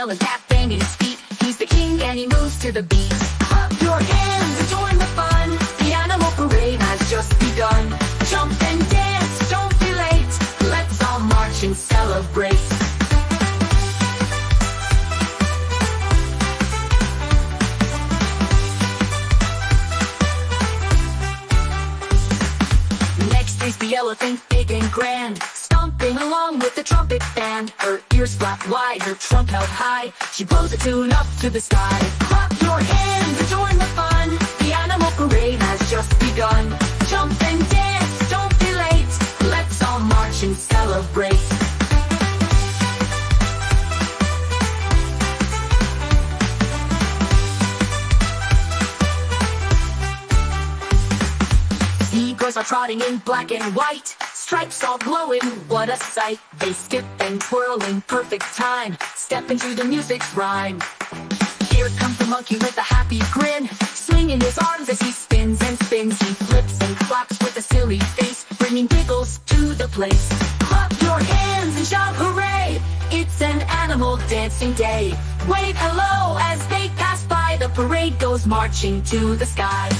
yell and tap banging his feet. He's the king and he moves to the beat. Clap your hands and join the fun. The animal parade has just begun. Jump and dance, don't be late. Let's all march and celebrate. Next is the elephant, big and grand, stomping along with the trumpet band. Her ears flap wide, her trunk held high. She blows a tune up to the sky. Clap your hands and join the fun. The animal parade has just begun. Jump and dance, don't be late. Let's all march and celebrate. Zebras are trotting in black and white, stripes all glowing, what a sight. They skip and twirl in perfect time, step into the music's rhyme. Here comes the monkey with a happy grin, swinging his arms as he spins and spins. He flips and claps with a silly face, bringing giggles to the place. Clap your hands and shout hooray! It's an animal dancing day. Wave hello as they pass by, the parade goes marching to the sky.